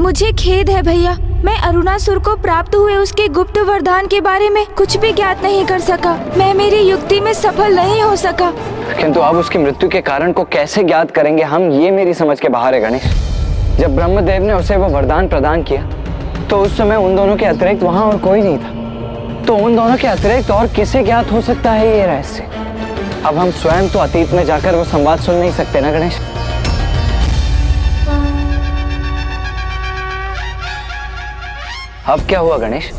मुझे खेद है भैया, मैं अरुणासुर को प्राप्त हुए उसके गुप्त वरदान के बारे में कुछ भी ज्ञात नहीं कर सका। मैं मेरी युक्ति में सफल नहीं हो सका। किंतु अब उसकी मृत्यु के कारण को कैसे ज्ञात करेंगे हम, ये मेरी समझ के बाहर है गणेश। जब ब्रह्मदेव ने उसे वो वरदान प्रदान किया तो उस समय उन दोनों के अतिरिक्त वहां और कोई नहीं था। तो उन दोनों के अतिरिक्त और किसे ज्ञात हो सकता है ये रहस्य? अब हम स्वयं तो अतीत में जाकर वो संवाद सुन नहीं सकते ना गणेश। अब क्या हुआ गणेश?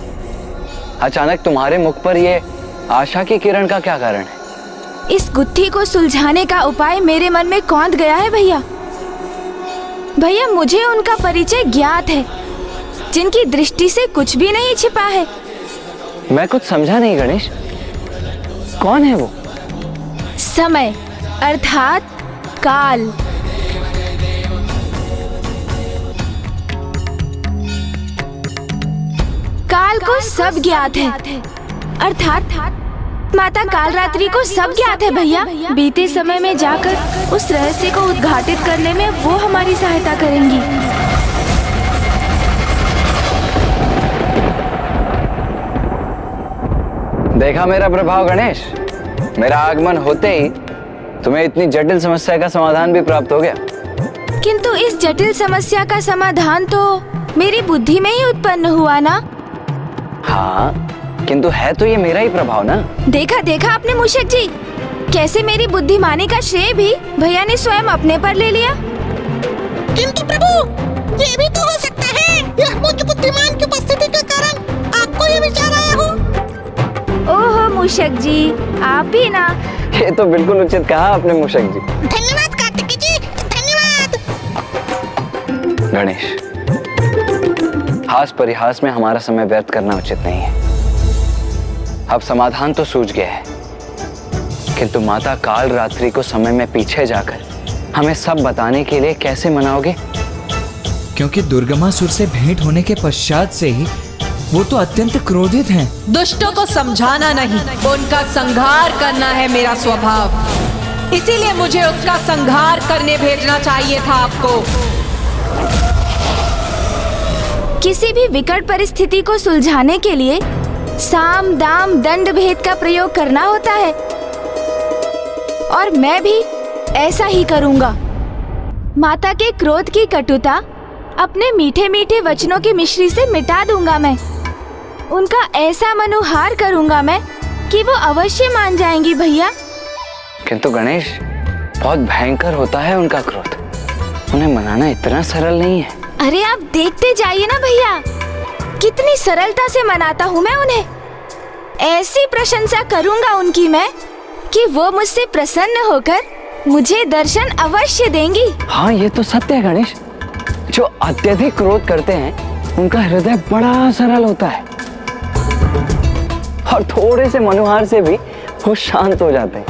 अचानक तुम्हारे मुख पर ये आशा की किरण का क्या कारण है? इस गुत्थी को सुलझाने का उपाय मेरे मन में कौंध गया है भैया। भैया मुझे उनका परिचय ज्ञात है, जिनकी दृष्टि से कुछ भी नहीं छिपा है। मैं कुछ समझा नहीं गणेश, कौन है वो? समय अर्थात काल। काल को सब ज्ञात है, अर्थात माता कालरात्रि को सब ज्ञात है भैया। बीते समय में जाकर उस रहस्य को उद्घाटित करने में वो हमारी सहायता करेंगी। देखा मेरा प्रभाव गणेश, मेरा आगमन होते ही तुम्हें इतनी जटिल समस्या का समाधान भी प्राप्त हो गया। किंतु इस जटिल समस्या का समाधान तो मेरी बुद्धि में ही उत्पन्न हुआ ना। हाँ, किंतु है तो ये मेरा ही प्रभाव ना। देखा देखा आपने मूषक जी, कैसे मेरी बुद्धिमानी का श्रेय भी भैया ने स्वयं अपने पर ले लिया। किंतु प्रभु, ये भी तो हो सकता है यह मुझ बुद्धिमान की उपस्थिति के कारण आपको ये विचार आया हो। ओहो मूषक जी, आप भी ना। ये तो बिल्कुल उचित कहा आपने मूषक जी। धन्यवाद कार्तिकी जी, धन्यवाद। गणेश, हास परिहास में हमारा समय व्यर्थ करना उचित नहीं है। अब समाधान तो सूझ गया है, किंतु माता कालरात्रि को समय में पीछे जाकर हमें सब बताने के लिए कैसे मनाओगे? क्योंकि दुर्गमासुर से भेंट होने के पश्चात से ही वो तो अत्यंत क्रोधित हैं। दुष्टों को समझाना नहीं, उनका संहार करना है मेरा स्वभाव। इसीलिए मुझे उसका संहार करने भेजना चाहिए था आपको। किसी भी विकट परिस्थिति को सुलझाने के लिए साम दाम दंड भेद का प्रयोग करना होता है, और मैं भी ऐसा ही करूंगा। माता के क्रोध की कटुता अपने मीठे मीठे वचनों की मिश्री से मिटा दूंगा मैं। उनका ऐसा मनुहार करूंगा मैं कि वो अवश्य मान जाएंगी भैया। किंतु गणेश, बहुत भयंकर होता है उनका क्रोध, उन्हें मनाना इतना सरल नहीं है। अरे आप देखते जाइए ना भैया, कितनी सरलता से मनाता हूँ मैं उन्हें। ऐसी प्रशंसा करूंगा उनकी मैं कि वो मुझसे प्रसन्न होकर मुझे दर्शन अवश्य देंगी। हाँ, ये तो सत्य है गणेश। जो अत्यधिक क्रोध करते हैं उनका हृदय बड़ा सरल होता है, और थोड़े से मनुहार से भी वो शांत हो जाते हैं।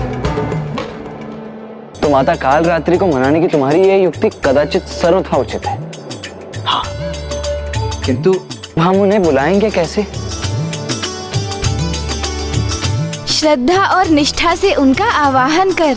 तो माता कालरात्रि को मनाने की तुम्हारी ये युक्ति कदाचित सर्वथा उचित है। हाँ, किंतु हम उन्हें बुलाएंगे कैसे? श्रद्धा और निष्ठा से उनका आवाहन कर।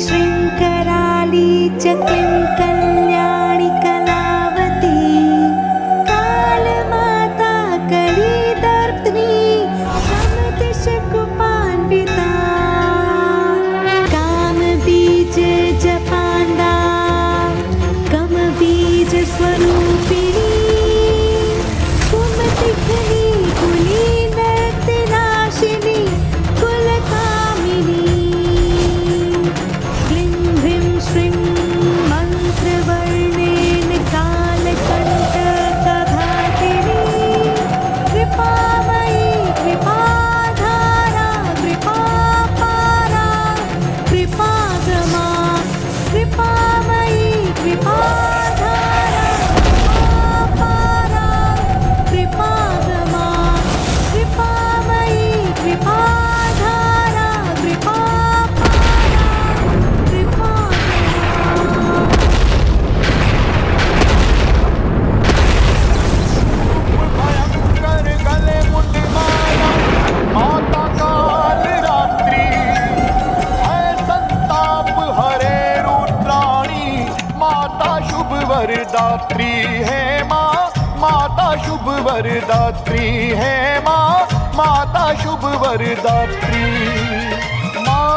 श्रृंखराली चक्रीं कल्याणी कलावती कालमाता कलिदर्पिणी समदिशकुपान्विता कामबीज जपान्दा कमबीज स्वरूपिणी कुमतिघ्नी कुलीनर्तिनाशिनी कुलकामिनी। श्रीं मंत्र वरदात्री है माँ, माता शुभ वरदात्री है माँ, माता शुभ वरदात्री माँ,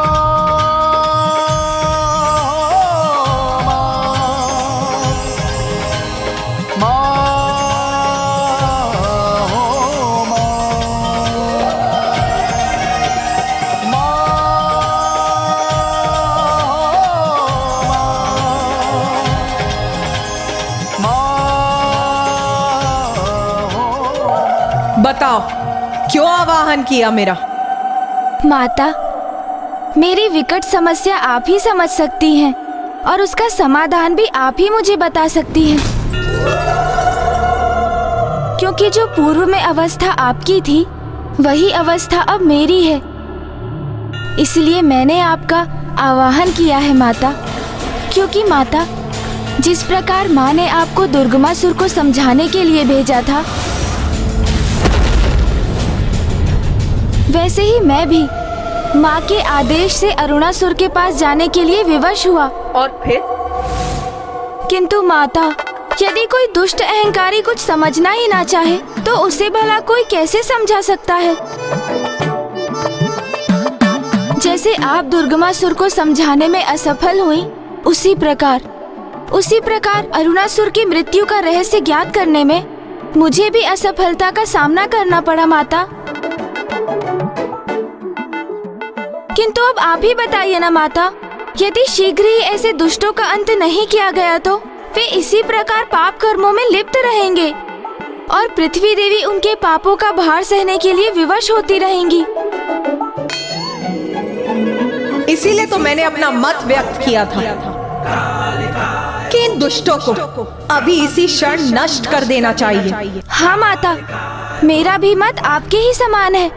बताओ क्यों आवाहन किया मेरा? माता, मेरी विकट समस्या आप ही समझ सकती हैं और उसका समाधान भी आप ही मुझे बता सकती हैं। क्योंकि जो पूर्व में अवस्था आपकी थी वही अवस्था अब मेरी है, इसलिए मैंने आपका आवाहन किया है माता। क्योंकि माता, जिस प्रकार माँ ने आपको दुर्गमासुर को समझाने के लिए भेजा था, वैसे ही मैं भी माँ के आदेश से अरुणासुर के पास जाने के लिए विवश हुआ। और फिर? किंतु माता, यदि कोई दुष्ट अहंकारी कुछ समझना ही ना चाहे तो उसे भला कोई कैसे समझा सकता है? जैसे आप दुर्गमासुर को समझाने में असफल हुई, उसी प्रकार अरुणासुर की मृत्यु का रहस्य ज्ञात करने में मुझे भी असफलता का सामना करना पड़ा माता। किंतु अब आप ही बताइए ना माता, यदि शीघ्र ही ऐसे दुष्टों का अंत नहीं किया गया तो वे इसी प्रकार पाप कर्मों में लिप्त रहेंगे और पृथ्वी देवी उनके पापों का भार सहने के लिए विवश होती रहेंगी। इसीलिए तो मैंने अपना मत व्यक्त किया था कि इन दुष्टों को अभी इसी क्षण नष्ट कर देना चाहिए। हाँ माता, मेरा भी मत आपके ही समान है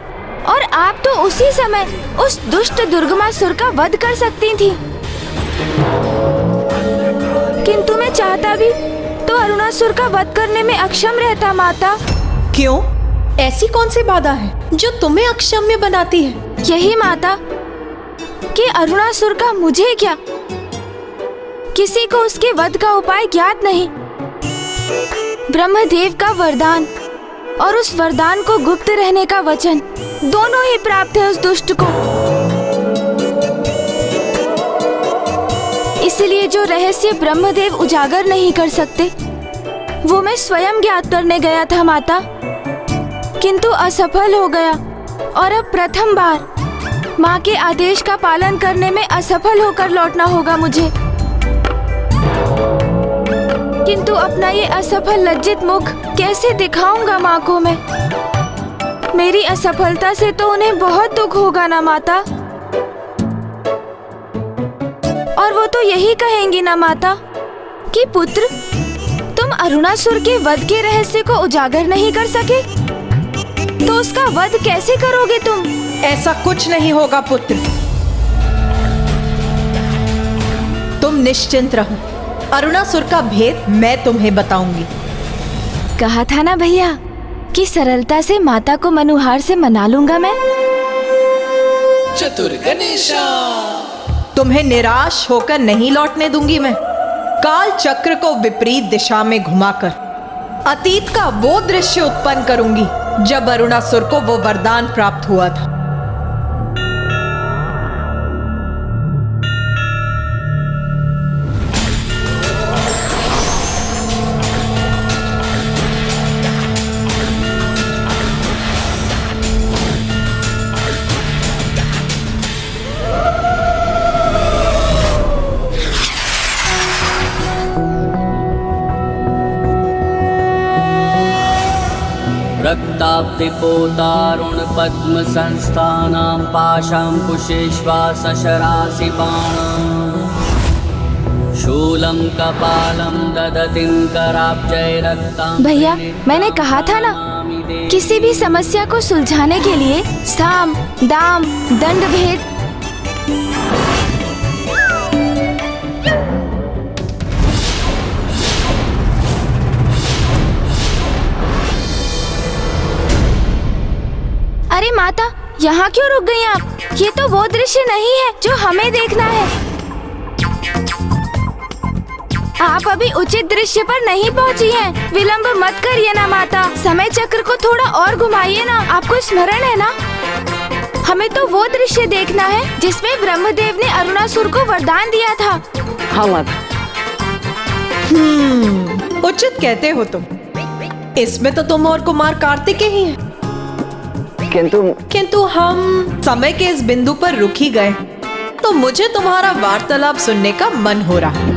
और आप तो उसी समय उस दुष्ट दुर्गमासुर का वध कर सकती थी। किंतु मैं चाहता भी तो अरुणासुर का वध करने में अक्षम रहता माता। क्यों? ऐसी कौन सी बाधा है जो तुम्हें अक्षम्य बनाती है? यही माता कि अरुणासुर का मुझे क्या, किसी को उसके वध का उपाय ज्ञात नहीं। ब्रह्मदेव का वरदान और उस वरदान को गुप्त रहने का वचन दोनों ही प्राप्त है उस दुष्ट को। इसलिए जो रहस्य ब्रह्मदेव उजागर नहीं कर सकते वो मैं स्वयं ज्ञात करने गया था माता, किंतु असफल हो गया और अब प्रथम बार माँ के आदेश का पालन करने में असफल होकर लौटना होगा मुझे। किंतु अपना ये असफल लज्जित मुख कैसे दिखाऊंगा माँ को मैं? मेरी असफलता से तो उन्हें बहुत दुख होगा ना माता। और वो तो यही कहेंगी ना माता कि पुत्र, तुम अरुणासुर के वध के रहस्य को उजागर नहीं कर सके, तो उसका वध कैसे करोगे तुम? ऐसा कुछ नहीं होगा पुत्र, तुम निश्चिंत रहो। अरुणासुर का भेद मैं तुम्हें बताऊंगी। कहा था ना भैया कि सरलता से माता को मनुहार से मना लूंगा मैं। चतुर गणेशा, तुम्हें निराश होकर नहीं लौटने दूंगी मैं। काल चक्र को विपरीत दिशा में घुमाकर अतीत का वो दृश्य उत्पन्न करूंगी जब अरुणासुर को वो वरदान प्राप्त हुआ था। रक्ताब्धिपोतारुण पद्म संस्थानां पाशांकुशेश्वासशरासि बाणां शूलं कपालं ददतिं कराब्जै रक्तां। भैया, मैंने कहा था ना, किसी भी समस्या को सुलझाने के लिए साम, दाम, दंड भेद अरे माता, यहाँ क्यों रुक गई आप? ये तो वो दृश्य नहीं है जो हमें देखना है। आप अभी उचित दृश्य पर नहीं पहुंची हैं। विलंब मत करिए ना माता, समय चक्र को थोड़ा और घुमाइए ना। आपको स्मरण है ना, हमें तो वो दृश्य देखना है जिसमें ब्रह्मदेव ने अरुणासुर को वरदान दिया था। हाँ माता। उचित कहते हो तुम। इसमें तो तुम और कुमार कार्तिक ही हैं। किंतु हम समय के इस बिंदु पर रुक ही गए, तो मुझे तुम्हारा वार्तालाप सुनने का मन हो रहा है।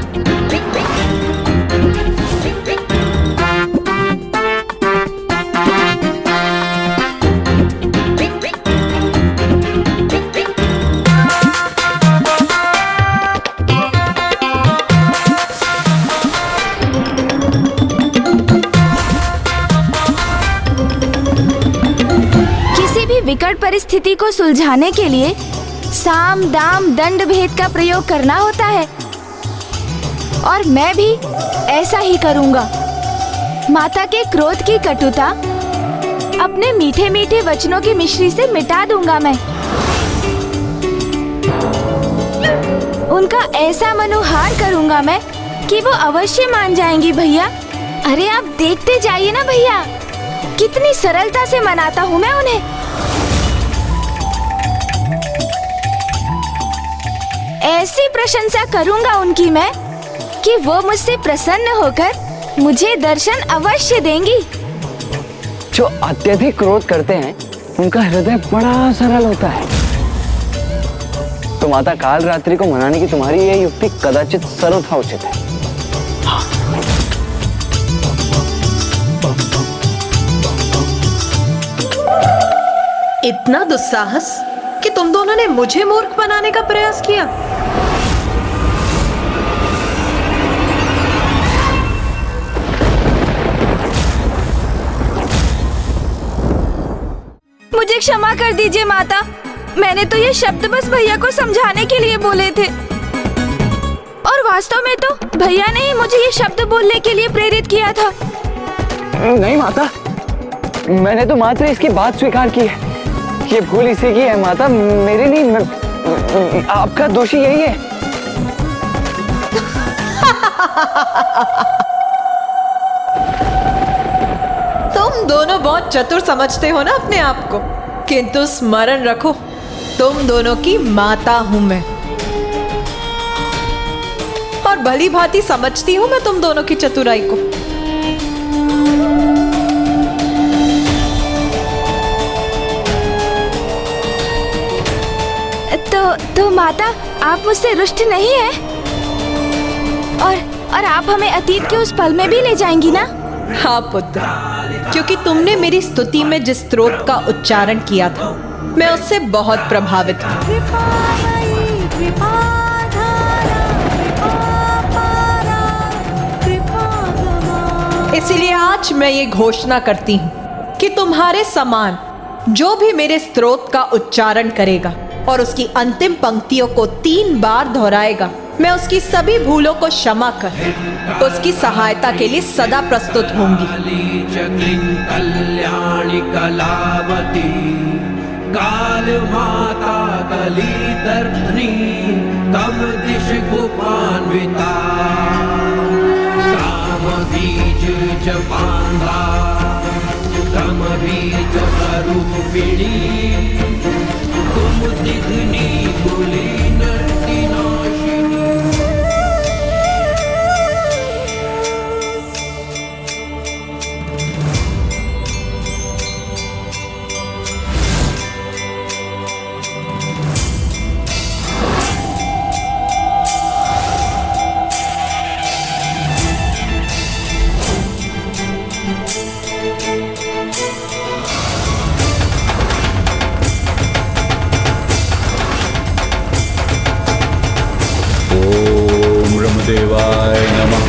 विकट परिस्थिति को सुलझाने के लिए साम दाम दंड भेद का प्रयोग करना होता है, और मैं भी ऐसा ही करूंगा। माता के क्रोध की कटुता अपने मीठे मीठे वचनों की मिश्री से मिटा दूंगा मैं। उनका ऐसा मनोहार करूंगा मैं कि वो अवश्य मान जाएंगी भैया। अरे आप देखते जाइए ना भैया, कितनी सरलता से मनाता हूँ मैं उन्हें। ऐसी प्रशंसा करूंगा उनकी मैं कि वो मुझसे प्रसन्न होकर मुझे दर्शन अवश्य देंगी। जो अत्यधिक क्रोध करते हैं उनका हृदय बड़ा सरल होता है। तो माता, काल रात्रि को मनाने की तुम्हारी यह युक्ति कदाचित सर्वथा उचित है। इतना दुस्साहस कि तुम दोनों ने मुझे मूर्ख बनाने का प्रयास किया। मुझे क्षमा कर दीजिए माता, मैंने तो ये शब्द बस भैया को समझाने के लिए बोले थे, और वास्तव में तो भैया ने ही मुझे ये शब्द बोलने के लिए प्रेरित किया था। नहीं माता, मैंने तो मात्र इसकी बात स्वीकार की है। ये भूल इसी की है माता, मेरी नहीं। आपका दोषी यही है। तुम दोनों बहुत चतुर समझते हो ना अपने आप को, किंतु स्मरण रखो, तुम दोनों की माता हूं मैं, और भली भांति समझती हूं मैं तुम दोनों की चतुराई को। तो माता, आप मुझसे रुष्ट नहीं हैं? और आप हमें अतीत के उस पल में भी ले जाएंगी ना? हाँ पुत्र, क्योंकि तुमने मेरी स्तुति में जिस स्तोत्र का उच्चारण किया था, मैं उससे बहुत प्रभावित हूँ। कृपामयी कृपाधारा कृपापारा कृपागमा। इसलिए आज मैं ये घोषणा करती हूँ कि तुम्हारे समान जो भी मेरे स्तोत्र का उच्चारण करेगा और उसकी अंतिम पंक्तियों को 3 बार दोहराएगा, मैं उसकी सभी भूलों को क्षमा कर उसकी सहायता के लिए सदा प्रस्तुत होंगी। कल्याणी कलावती काल माता कलितर्पणी तम दिश गोपान्विता काम बीज जपांगा तम बीज स्वरूपिणी तुम दिग्नी कुलीन नाशिनी। ब्रह्मदेवाय नमः।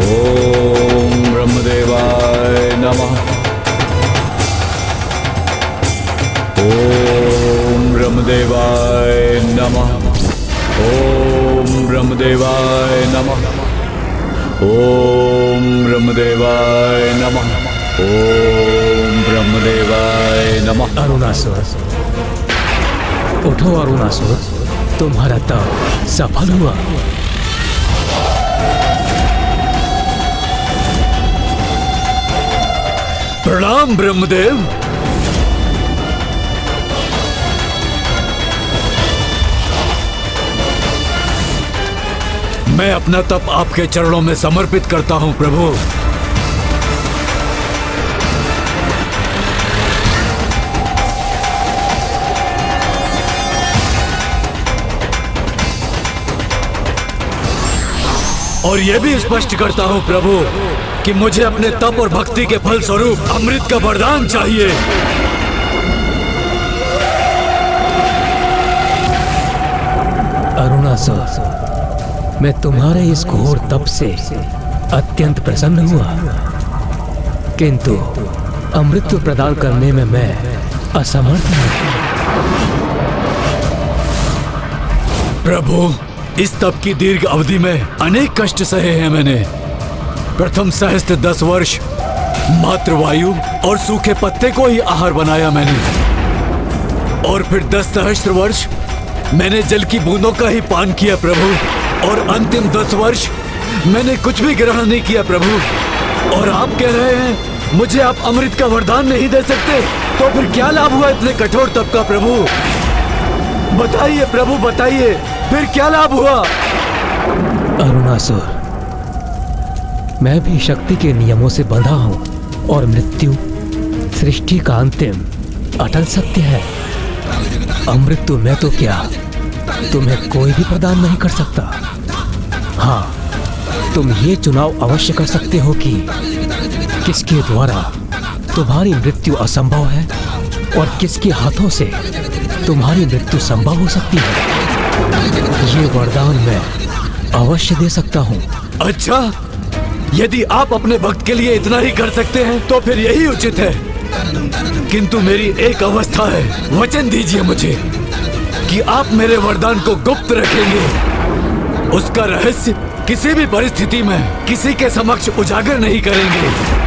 ओम ब्रह्मदेवाय नमः। ओम ब्रह्मदेवाय नमः। ओम ब्रह्मदेवाय नमः। ओम ब्रह्मदेवाय नमः। ओम ब्रह्मदेवाय नमः। अरुणासुर, उठो अरुणासुर, तुम्हारा तप सफल हुआ। प्रणाम ब्रह्मदेव। मैं अपना तप आपके चरणों में समर्पित करता हूं प्रभु। और यह भी स्पष्ट करता हूं प्रभु कि मुझे अपने तप और भक्ति के फल स्वरूप अमृत का वरदान चाहिए। अरुणासुर, मैं तुम्हारे इस घोर तप से अत्यंत प्रसन्न हुआ, किंतु अमृत प्रदान करने में मैं असमर्थ हूं। प्रभु, इस तप की दीर्घ अवधि में अनेक कष्ट सहे हैं मैंने। प्रथम सहस्त्र 10 वर्ष मातृवायु और सूखे पत्ते को ही आहार बनाया मैंने, और फिर 10 सहस्त्र वर्ष मैंने जल की बूंदों का ही पान किया प्रभु, और अंतिम 10 वर्ष मैंने कुछ भी ग्रहण नहीं किया प्रभु। और आप कह रहे हैं मुझे आप अमृत का वरदान नहीं दे सकते, तो फिर क्या लाभ हुआ इतने कठोर तप का प्रभु? बताइए प्रभु, बताइए, फिर क्या लाभ हुआ? अरुणासुर, मैं भी शक्ति के नियमों से बंधा हूं, और मृत्यु सृष्टि का अंतिम अटल सत्य है। अमृत तो मैं तो क्या, तुम्हें कोई भी प्रदान नहीं कर सकता। हाँ, तुम ये चुनाव अवश्य कर सकते हो कि किसके द्वारा तुम्हारी मृत्यु असंभव है और किसके हाथों से तुम्हारी मृत्यु संभव हो सकती है। ये वरदान मैं अवश्य दे सकता हूँ। अच्छा, यदि आप अपने भक्त के लिए इतना ही कर सकते हैं तो फिर यही उचित है, किंतु मेरी एक अवस्था है। वचन दीजिए मुझे कि आप मेरे वरदान को गुप्त रखेंगे, उसका रहस्य किसी भी परिस्थिति में किसी के समक्ष उजागर नहीं करेंगे।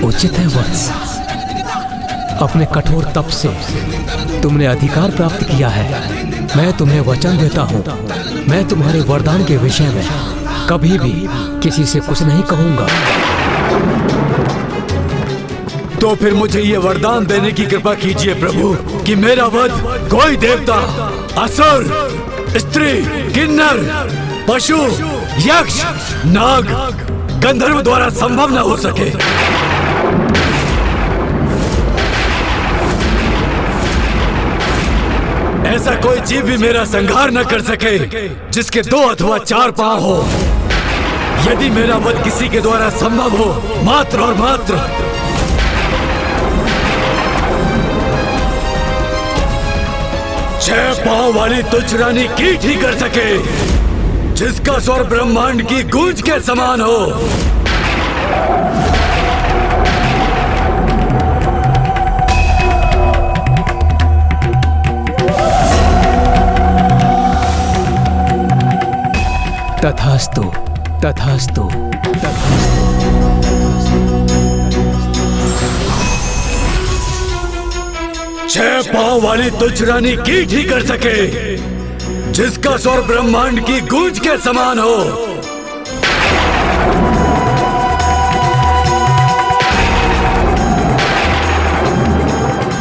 उचित है वत्स, अपने कठोर तप से तुमने अधिकार प्राप्त किया है। मैं तुम्हें वचन देता हूँ, मैं तुम्हारे वरदान के विषय में कभी भी किसी से कुछ नहीं कहूंगा। तो फिर मुझे ये वरदान देने की कृपा कीजिए प्रभु कि मेरा वध कोई देवता, असुर, स्त्री, किन्नर, पशु, यक्ष, नाग, गंधर्व द्वारा संभव न हो सके। ऐसा कोई जीव भी मेरा संहार न कर सके जिसके 2 अथवा 4 पांव हो। यदि मेरा वध किसी के द्वारा संभव हो, मात्र और मात्र 6 पांव वाली तुच्छ रानी कीट ही कर सके, जिसका स्वर ब्रह्मांड की गूंज के समान हो। तथास्तु, तथास्तु, तथास्तु। 6 पांव वाली तुच्छ रानी कीट ही कर सके, जिसका स्वर ब्रह्मांड की गूंज के समान हो।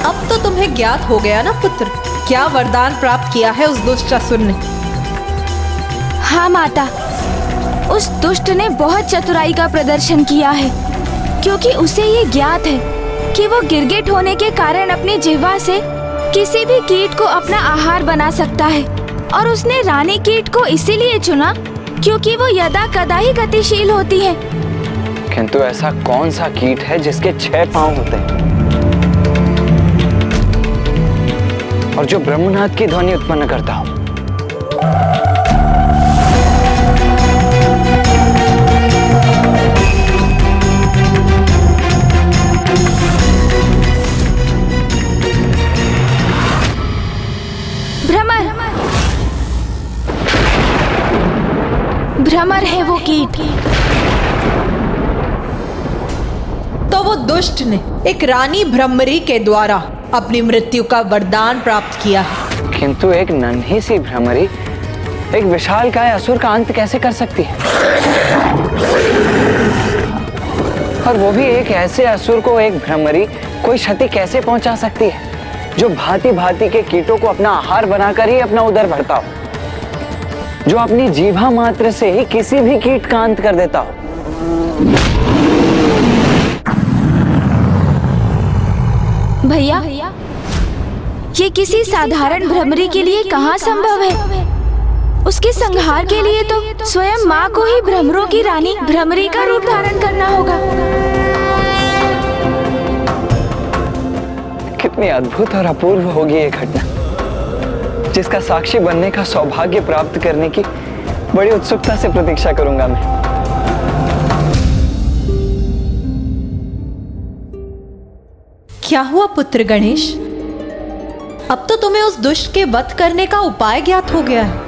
अब तो तुम्हें ज्ञात हो गया ना पुत्र, क्या वरदान प्राप्त किया है उस दुष्ट असुर ने? हाँ माता, उस दुष्ट ने बहुत चतुराई का प्रदर्शन किया है, क्योंकि उसे ये ज्ञात है कि वो गिरगिट होने के कारण अपनी जिह्वा से किसी भी कीट को अपना आहार बना सकता है, और उसने रानी कीट को इसीलिए चुना क्योंकि वो यदा कदा ही गतिशील होती है। किंतु ऐसा कौन सा कीट है जिसके 6 पांव होते हैं और जो ब्रह्मनाद की ध्वनि उत्पन्न करता हो? भ्रमर है वो कीट। तो वो दुष्ट ने एक रानी भ्रमरी के द्वारा अपनी मृत्यु का वरदान प्राप्त किया है। किंतु एक नन्ही सी भ्रमरी एक विशालकाय असुर का अंत कैसे कर सकती है? और वो भी एक ऐसे असुर को एक भ्रमरी कोई क्षति कैसे पहुंचा सकती है जो भांति भांति के कीटों को अपना आहार बनाकर ही अपना उदर भरता हो, जो अपनी जीभा मात्र से ही किसी भी कीट का अंत कर देता हो। भैया, ये किसी साधारण भ्रमरी के लिए कहाँ संभव है? उसके संहार के लिए तो स्वयं माँ को ही भ्रमरों की रानी भ्रमरी का रूप धारण करना होगा। कितनी अद्भुत और अपूर्व होगी ये घटना, जिसका साक्षी बनने का सौभाग्य प्राप्त करने की बड़ी उत्सुकता से प्रतीक्षा करूंगा मैं। क्या हुआ पुत्र गणेश? अब तो तुम्हें उस दुष्ट के वध करने का उपाय ज्ञात हो गया है।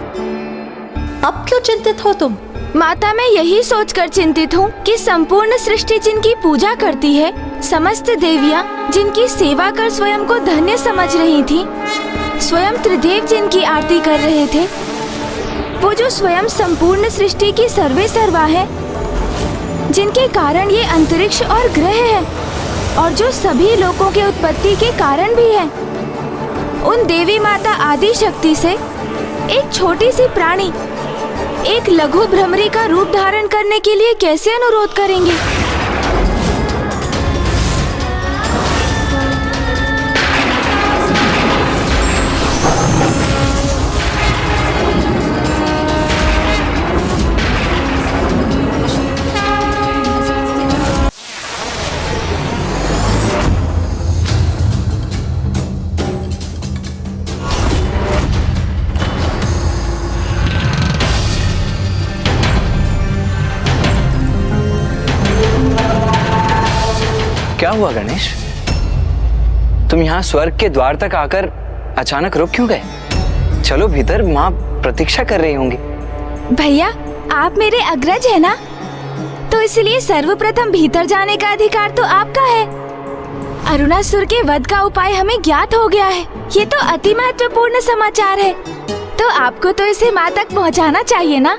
अब क्यों चिंतित हो तुम? माता, मैं यही सोचकर चिंतित हूँ कि संपूर्ण सृष्टि जिनकी पूजा करती है, समस्त देवियाँ जिनकी सेवा कर स्वयं को धन्य समझ रही थी, स्वयं त्रिदेव जिनकी आरती कर रहे थे, वो जो स्वयं संपूर्ण सृष्टि की सर्वे सर्वा है, जिनके कारण ये अंतरिक्ष और ग्रह है, और जो सभी लोगों के उत्पत्ति के कारण भी है, उन देवी माता आदि शक्ति से एक छोटी सी प्राणी एक लघु भ्रमरी का रूप धारण करने के लिए कैसे अनुरोध करेंगे? क्या हुआ गणेश? तुम यहाँ स्वर्ग के द्वार तक आकर अचानक रुक क्यों गए? चलो भीतर, माँ प्रतीक्षा कर रही होंगी। भैया, आप मेरे अग्रज है ना, तो इसलिए सर्वप्रथम भीतर जाने का अधिकार तो आपका है। अरुणासुर के वध का उपाय हमें ज्ञात हो गया है। ये तो अति महत्वपूर्ण समाचार है, तो आपको तो इसे माँ तक पहुँचाना चाहिए ना।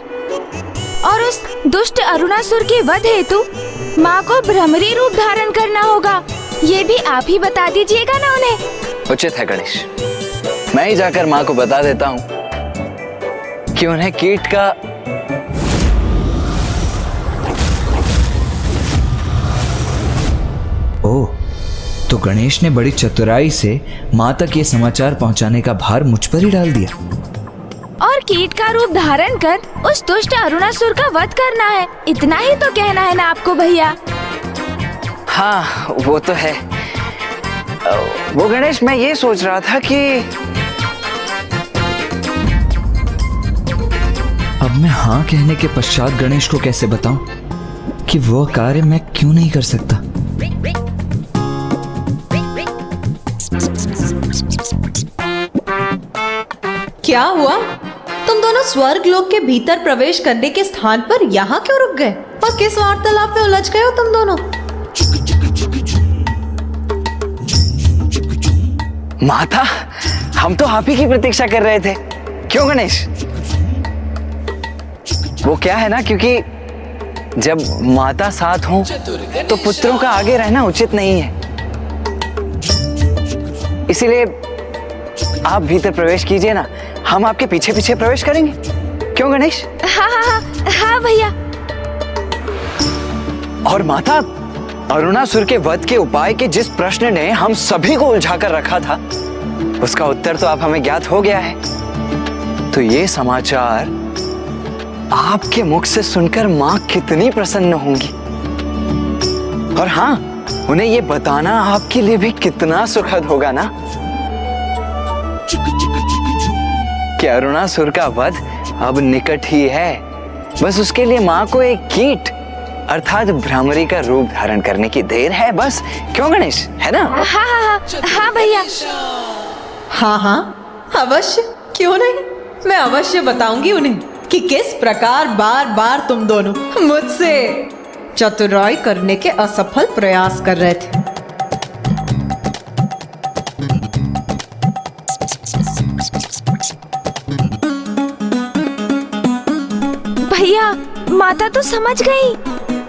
और उस दुष्ट अरुणासुर के वध हेतु माँ को भ्रमरी रूप धारण करना होगा, ये भी आप ही बता दीजिएगा ना उन्हें। उचित है गणेश, मैं ही जाकर माँ को बता देता हूँ कि उन्हें कीट का ओह, तो गणेश ने बड़ी चतुराई से माँ तक ये समाचार पहुँचाने का भार मुझ पर ही डाल दिया। और कीट का रूप धारण कर उस दुष्ट अरुणासुर का वध करना है, इतना ही तो कहना है ना आपको भैया? हाँ, वो तो है। वो गणेश, मैं ये सोच रहा था कि अब मैं हाँ कहने के पश्चात गणेश को कैसे बताऊं कि वो कार्य मैं क्यों नहीं कर सकता। क्या हुआ? तुम दोनों स्वर्ग लोक के भीतर प्रवेश करने के स्थान पर यहाँ क्यों रुक गए? और किस वार्तालाप में उलझ गए हो तुम दोनों? माता, हम तो आप ही की प्रतीक्षा कर रहे थे। क्यों गणेश? वो क्या है ना, क्योंकि जब माता साथ हो तो पुत्रों का आगे रहना उचित नहीं है, इसीलिए आप भीतर प्रवेश कीजिए ना, हम आपके पीछे पीछे प्रवेश करेंगे। क्यों गणेश? हाँ हाँ हाँ हाँ भैया। और माता, अरुणासुर के वध के उपाय के जिस प्रश्न ने हम सभी को उलझा कर रखा था, उसका उत्तर तो आप हमें ज्ञात हो गया है। तो ये समाचार आपके मुख से सुनकर माँ कितनी प्रसन्न होंगी, और हाँ, उन्हें ये बताना आपके लिए भी कितना सुखद होगा ना कि अरुणासुर का वध अब निकट ही है। बस उसके लिए माँ को एक कीट अर्थात भ्रमरी का रूप धारण करने की देर है बस। क्यों गणेश, है ना? हाँ हाँ हाँ हाँ भैया। हाँ हाँ अवश्य, क्यों नहीं, मैं अवश्य बताऊंगी उन्हें कि किस प्रकार बार बार तुम दोनों मुझसे चतुराई करने के असफल प्रयास कर रहे थे। भैया, माता तो समझ गई।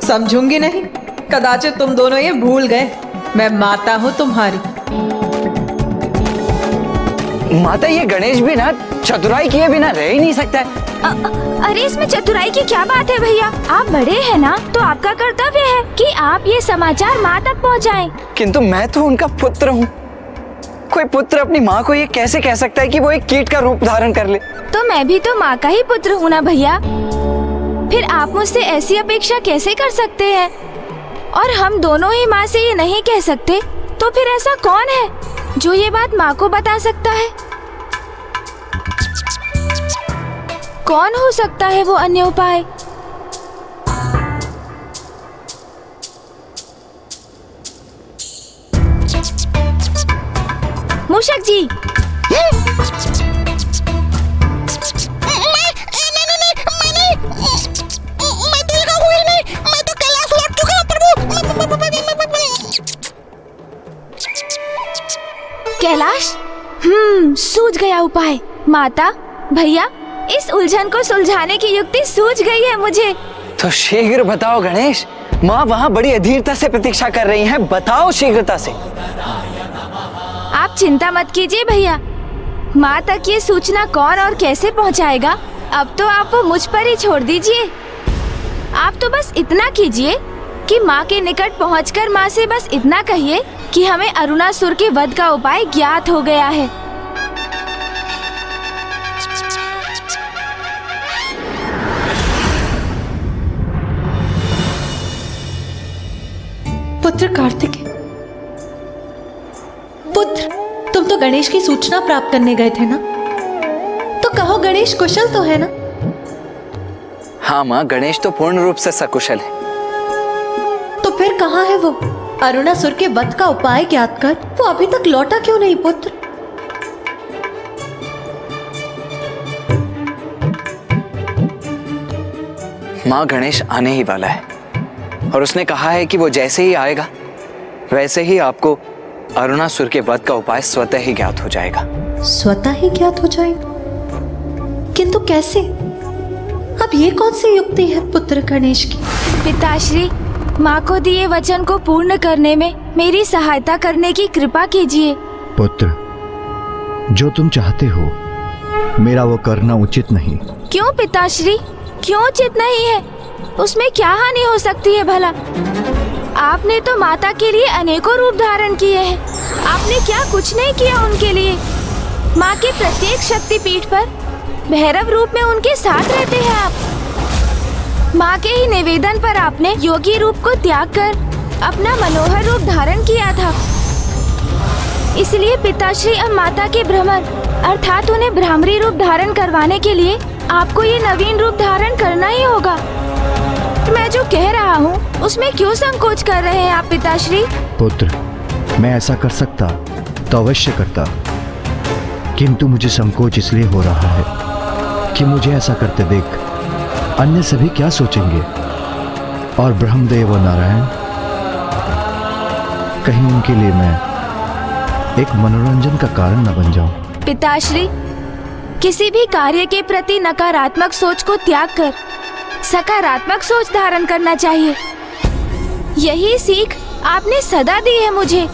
समझूंगी नहीं, कदाचित तुम दोनों ये भूल गए मैं माता हूँ तुम्हारी। माता, ये गणेश भी ना चतुराई किए बिना रह ही नहीं सकता है। अरे इसमें चतुराई की क्या बात है भैया? आप बड़े हैं ना, तो आपका कर्तव्य है कि आप ये समाचार माँ तक पहुँचाएं। किंतु मैं तो उनका पुत्र हूँ। कोई पुत्र अपनी माँ को ये कैसे कह सकता है कि वो एक कीट का रूप धारण कर ले? तो मैं भी तो माँ का ही पुत्र हूँ ना भैया। फिर आप मुझसे ऐसी अपेक्षा कैसे कर सकते हैं? और हम दोनों ही माँ से ये नहीं कह सकते, तो फिर ऐसा कौन है जो ये बात माँ को बता सकता है? कौन हो सकता है वो अन्य उपाय? मूषक जी। मैं तो यहाँ हुई नहीं, मैं तो कैलाश लौट चुका हूँ प्रभु। कैलाश? सूझ गया उपाय। माता, भैया, इस उलझन को सुलझाने की युक्ति सूझ गई है मुझे। तो शीघ्र बताओ गणेश, माँ वहाँ बड़ी अधीरता से प्रतीक्षा कर रही हैं। बताओ शीघ्रता से। आप चिंता मत कीजिए भैया, माँ तक ये सूचना कौन और कैसे पहुँचाएगा, अब तो आप वो मुझ पर ही छोड़ दीजिए। आप तो बस इतना कीजिए कि माँ के निकट पहुँचकर माँ से बस इतना कहिए कि हमें अरुणासुर के वध का उपाय ज्ञात हो गया है। पुत्र कार्तिकेय, पुत्र, तुम तो गणेश की सूचना प्राप्त करने गए थे ना? तो कहो गणेश कुशल तो है ना? हाँ माँ, गणेश तो पूर्ण रूप से सकुशल है। तो फिर कहाँ है वो? अरुणासुर के वध का उपाय ज्ञात कर वो अभी तक लौटा क्यों नहीं पुत्र? माँ, गणेश आने ही वाला है और उसने कहा है कि वो जैसे ही आएगा वैसे ही आपको अरुणासुर के वध का उपाय स्वतः ही ज्ञात हो जाएगा। स्वतः ही ज्ञात हो जाएगा? किंतु कैसे? अब ये कौन सी युक्ति है पुत्र गणेश की? पिताश्री, माँ को दिए वचन को पूर्ण करने में मेरी सहायता करने की कृपा कीजिए। पुत्र, जो तुम चाहते हो मेरा वो करना उचित नहीं। क्यों पिताश्री, क्यों उचित नहीं है? उसमें क्या हानि हो सकती है भला? आपने तो माता के लिए अनेकों रूप धारण किए हैं। आपने क्या कुछ नहीं किया उनके लिए? माँ के प्रत्येक शक्तिपीठ पर भैरव रूप में उनके साथ रहते हैं आप। माँ के ही निवेदन पर आपने योगी रूप को त्याग कर अपना मनोहर रूप धारण किया था। इसलिए पिताश्री अब माता के भ्रमर अर्थात उन्हें भ्रामरी रूप धारण करवाने के लिए आपको ये नवीन रूप धारण करना ही होगा। मैं जो कह रहा हूँ उसमें क्यों संकोच कर रहे हैं आप पिताश्री? पुत्र, मैं ऐसा कर सकता तो अवश्य करता, किंतु मुझे संकोच इसलिए हो रहा है कि मुझे ऐसा करते देख अन्य सभी क्या सोचेंगे, और ब्रह्मदेव और नारायण, कहीं उनके लिए मैं एक मनोरंजन का कारण न बन जाऊं। पिताश्री, किसी भी कार्य के प्रति नकारात्मक सोच को त्याग कर सकारात्मक सोच धारण करना चाहिए। यही सीख आपने सदा दी है मुझे,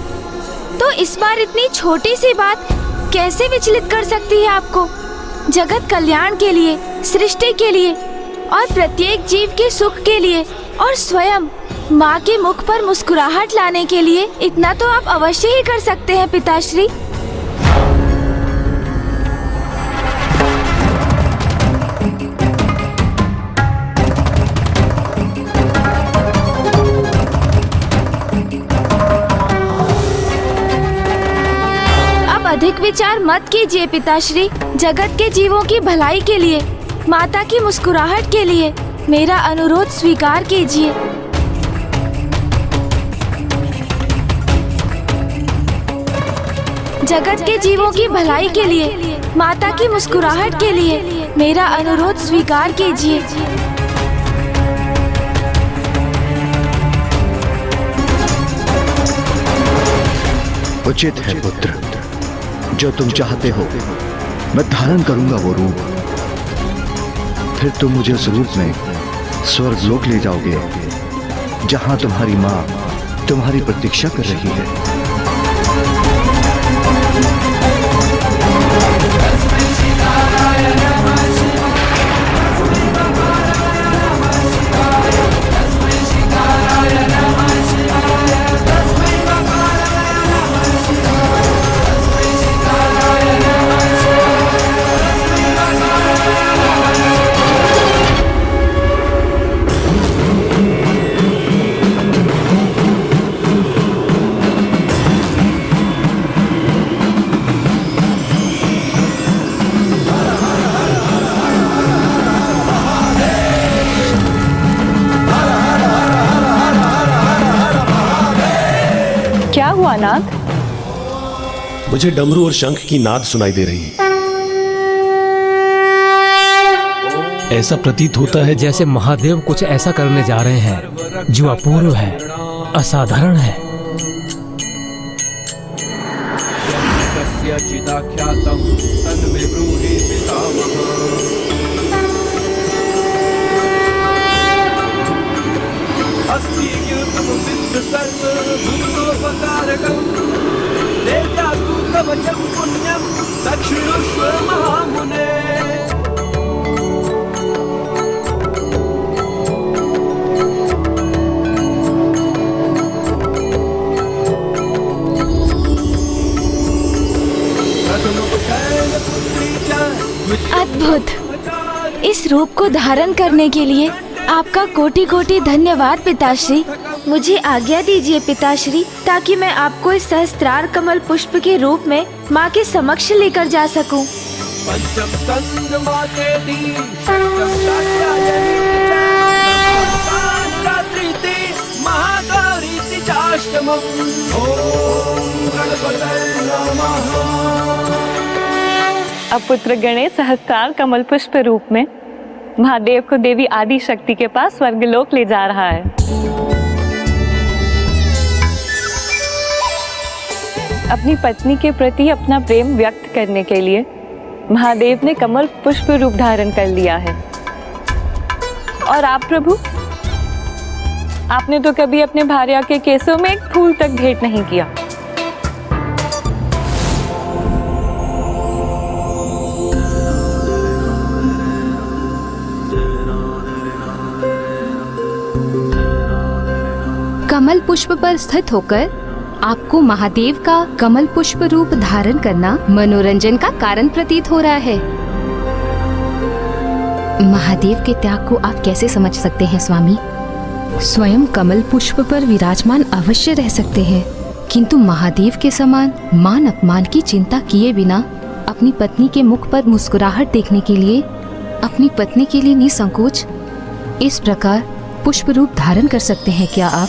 तो इस बार इतनी छोटी सी बात कैसे विचलित कर सकती है आपको? जगत कल्याण के लिए, सृष्टि के लिए और प्रत्येक जीव के सुख के लिए और स्वयं माँ के मुख पर मुस्कुराहट लाने के लिए इतना तो आप अवश्य ही कर सकते हैं पिताश्री। अधिक विचार मत कीजिए पिताश्री। जगत के जीवों की भलाई के लिए, माता की मुस्कुराहट के लिए मेरा अनुरोध स्वीकार कीजिए। जगत के जीवों की भलाई के लिए, माता की मुस्कुराहट के लिए मेरा अनुरोध स्वीकार कीजिए। उचित है पुत्र, जो तुम चाहते हो मैं धारण करूंगा वो रूप। फिर तुम मुझे उस रूप में स्वर्गलोक ले जाओगे, जहां तुम्हारी मां तुम्हारी प्रतीक्षा कर रही है। क्या हुआ नाथ? मुझे डमरू और शंख की नाद सुनाई दे रही है। ऐसा प्रतीत होता है जैसे महादेव कुछ ऐसा करने जा रहे हैं जो अपूर्व है, असाधारण है। अद्भुत! इस रूप को धारण करने के लिए आपका कोटि कोटि धन्यवाद पिताश्री। मुझे आज्ञा दीजिए पिताश्री, ताकि मैं आपको इस सहस्त्रार कमल पुष्प के रूप में माँ के समक्ष लेकर जा सकूं। अब पुत्र गणेश सहस्त्रार कमल पुष्प रूप में महादेव को देवी आदि शक्ति के पास स्वर्गलोक ले जा रहा है। अपनी पत्नी के प्रति अपना प्रेम व्यक्त करने के लिए महादेव ने कमल पुष्प रूप धारण कर लिया है। और आप प्रभु, आपने तो कभी अपने भार्या के केसों में एक फूल तक भेंट नहीं किया। कमल पुष्प पर स्थित होकर आपको महादेव का कमल पुष्प रूप धारण करना मनोरंजन का कारण प्रतीत हो रहा है। महादेव के त्याग को आप कैसे समझ सकते हैं स्वामी? स्वयं कमल पुष्प पर विराजमान अवश्य रह सकते हैं, किंतु महादेव के समान मान अपमान की चिंता किए बिना अपनी पत्नी के मुख पर मुस्कुराहट देखने के लिए अपनी पत्नी के लिए निसंकोच इस प्रकार पुष्प रूप धारण कर सकते हैं क्या आप?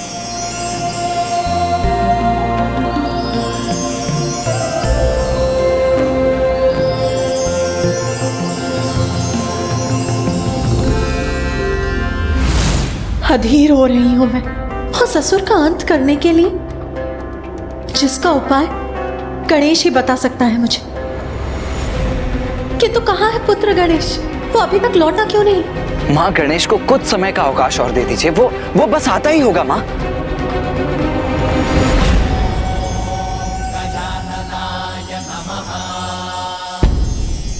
अधीर हो रही हूं मैं और ससुर का अंत करने के लिए, जिसका उपाय गणेश ही बता सकता है मुझे। किंतु कहाँ है पुत्र गणेश? वो अभी तक लौटा क्यों नहीं? माँ, गणेश को कुछ समय का अवकाश और दे दीजिए, वो बस आता ही होगा माँ।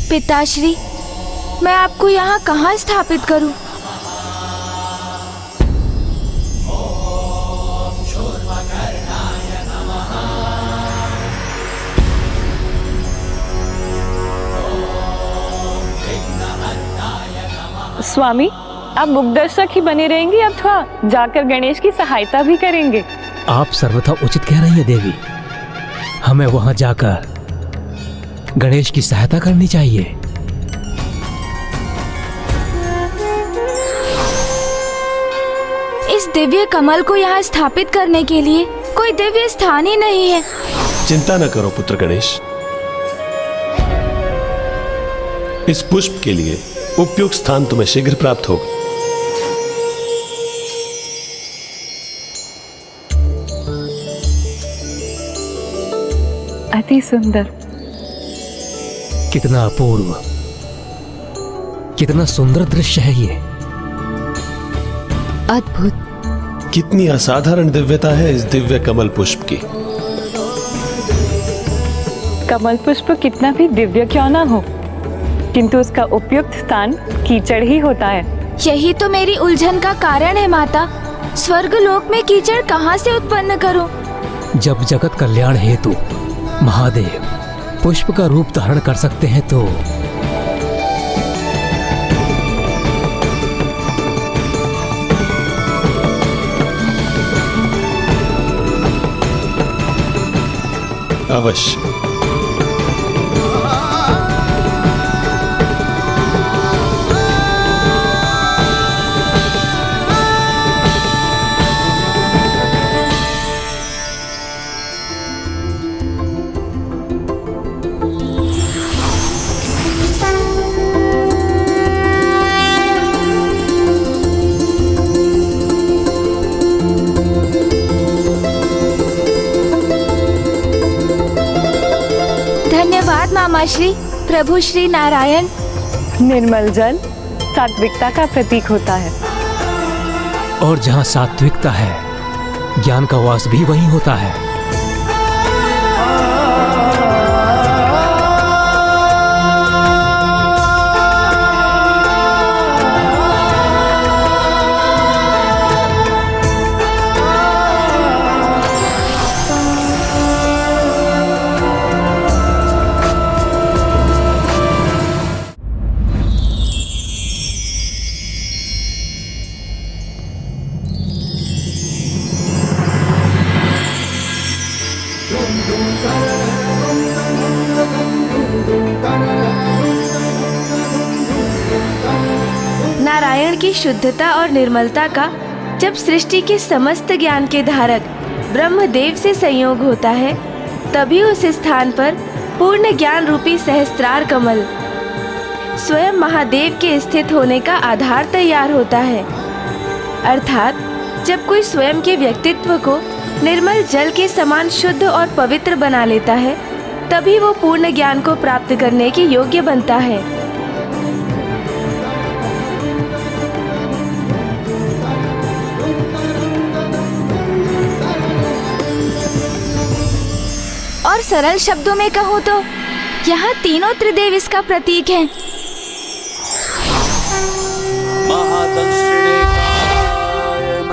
पिताश्री, मैं आपको यहाँ कहाँ स्थापित करूं? स्वामी, आप मुखदर्शक ही बने रहेंगे अथवा जाकर गणेश की सहायता भी करेंगे? आप सर्वथा उचित कह रही है देवी। हमें वहां जाकर गणेश की सहायता करनी चाहिए। इस दिव्य कमल को यहाँ स्थापित करने के लिए कोई दिव्य स्थान ही नहीं है। चिंता न करो पुत्र गणेश, इस पुष्प के लिए उपयुक्त स्थान तुम्हें शीघ्र प्राप्त होगा। बहुत ही सुंदर। कितना अपूर्व, कितना सुंदर दृश्य है ये। अद्भुत। कितनी असाधारण दिव्यता है इस दिव्य कमल पुष्प की। कमल पुष्प कितना भी दिव्य क्यों ना हो, किंतु उसका उपयुक्त स्थान कीचड़ ही होता है। यही तो मेरी उलझन का कारण है माता। स्वर्गलोक में कीचड़ कहाँ से उत्पन्न करूं? जब जगत कल्याण हेतु महादेव पुष्प का रूप धारण कर सकते हैं तो अवश्य। धन्यवाद मामा श्री। प्रभु श्री नारायण। निर्मल जल सात्विकता का प्रतीक होता है, और जहाँ सात्विकता है ज्ञान का वास भी वहीं होता है। नारायण की शुद्धता और निर्मलता का जब सृष्टि के समस्त ज्ञान के धारक ब्रह्मदेव से संयोग होता है, तभी उस स्थान पर पूर्ण ज्ञान रूपी सहस्त्रार कमल स्वयं महादेव के स्थित होने का आधार तैयार होता है। अर्थात जब कोई स्वयं के व्यक्तित्व को निर्मल जल के समान शुद्ध और पवित्र बना लेता है, तभी वो पूर्ण ज्ञान को प्राप्त करने के योग्य बनता है। और सरल शब्दों में कहूँ तो यहाँ तीनों त्रिदेव इसका प्रतीक हैं।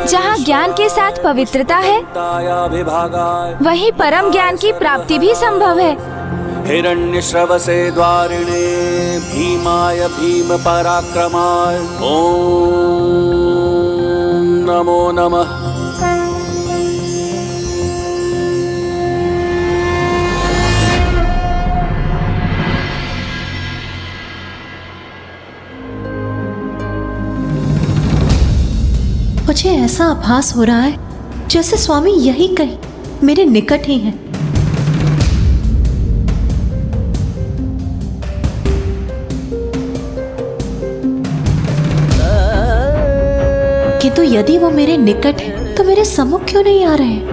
जहाँ ज्ञान के साथ पवित्रता है, वहीं परम ज्ञान की प्राप्ति भी संभव है। हिरण्यश्रवसे द्वारिणे भीमाय भीम पराक्रमाय ओम नमो नमः। मुझे ऐसा आभास हो रहा है जैसे स्वामी यही कहीं मेरे निकट ही हैं। किंतु यदि वो मेरे निकट है तो मेरे सम्मुख क्यों नहीं आ रहे हैं?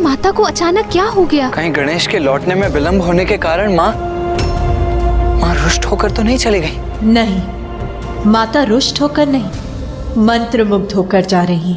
माता को अचानक क्या हो गया? कहीं गणेश के लौटने में विलंब होने के कारण माँ रुष्ट होकर तो नहीं चली गई? नहीं, माता रुष्ट होकर नहीं, मंत्रमुग्ध होकर जा रही।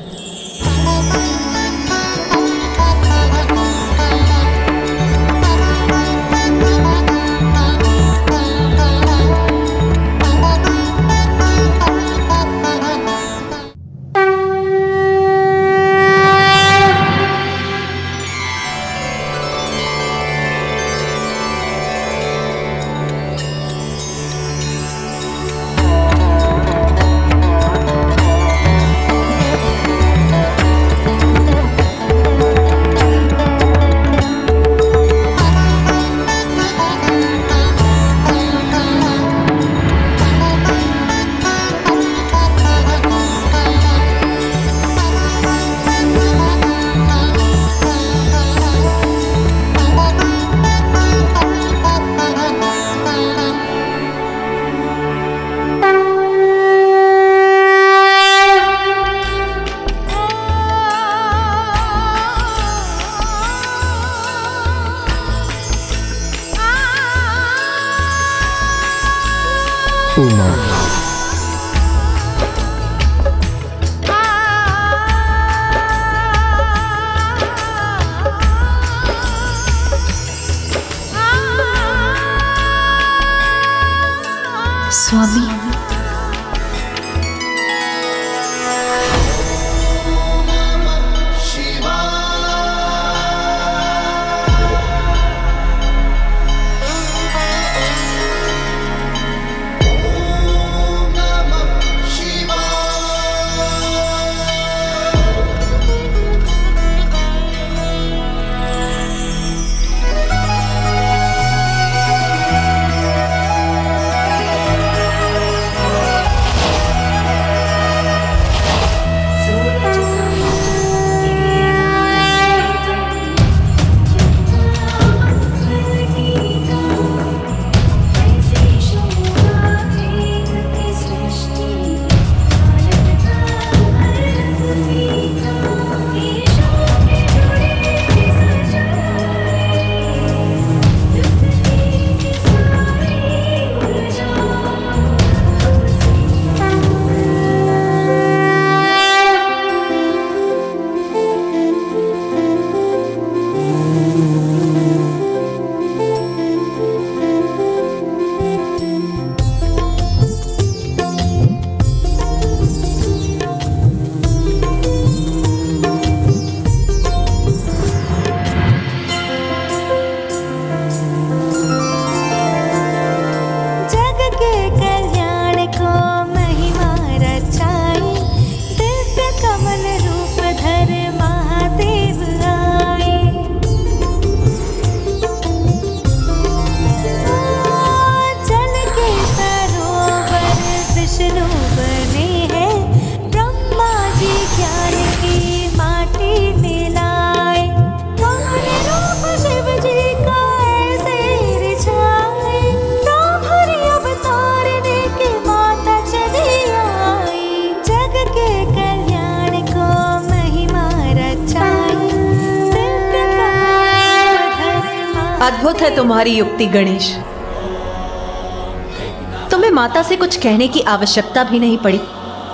उमा, स्वामी, अद्भुत है तुम्हारी युक्ति गणेश। तुम्हें माता से कुछ कहने की आवश्यकता भी नहीं पड़ी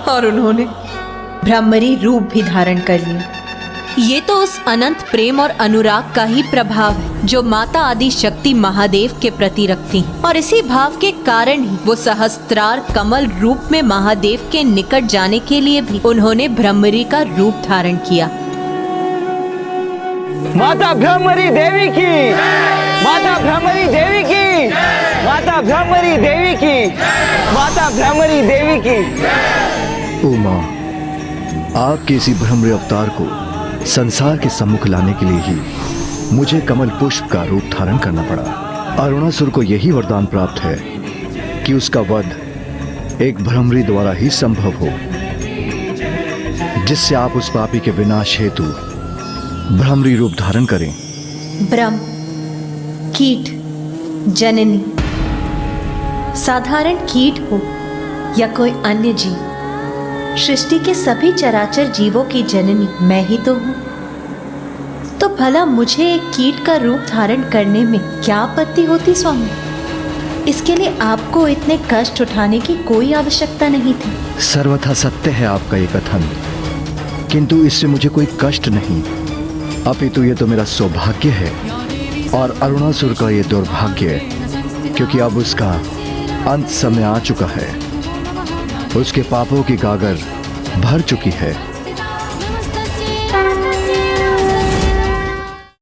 और उन्होंने ब्रह्मरी रूप भी धारण कर लिया। ये तो उस अनंत प्रेम और अनुराग का ही प्रभाव है जो माता आदि शक्ति महादेव के प्रति रखती हैं। और इसी भाव के कारण ही वो सहस्त्रार कमल रूप में महादेव के निकट जाने के लिए भी उन्होंने ब्रह्मरी का रूप धारण किया। माता ब्रह्मरी देवी की, माता ब्रह्मरी देवी की, माता ब्रह्मरी देवी की, माता ब्रह्मरी देवी की। उमा, आपके इसी ब्रह्मरी अवतार को संसार के सम्मुख लाने के लिए ही मुझे कमल पुष्प का रूप धारण करना पड़ा। अरुणासुर को यही वरदान प्राप्त है कि उसका वध एक ब्रह्मरी द्वारा ही संभव हो, जिससे आप उस पापी के विनाश हेतु ब्रह्मरी रूप धारण करें। ब्रह्म, कीट, जननी, साधारण कीट हो या कोई अन्य जीव, सृष्टि के सभी चराचर जीवों की जननी मैं ही तो हूँ। तो भला मुझे एक कीट का रूप धारण करने में क्या आपत्ति होती स्वामी? इसके लिए आपको इतने कष्ट उठाने की कोई आवश्यकता नहीं थी। सर्वथा सत्य है आपका ये कथन, किंतु इससे मुझे कोई कष्ट नहीं, अपितु ये तो मेरा सौभाग्य है और अरुणासुर का ये दुर्भाग्य, क्योंकि अब उसका अंत समय आ चुका है। उसके पापों की गागर भर चुकी है।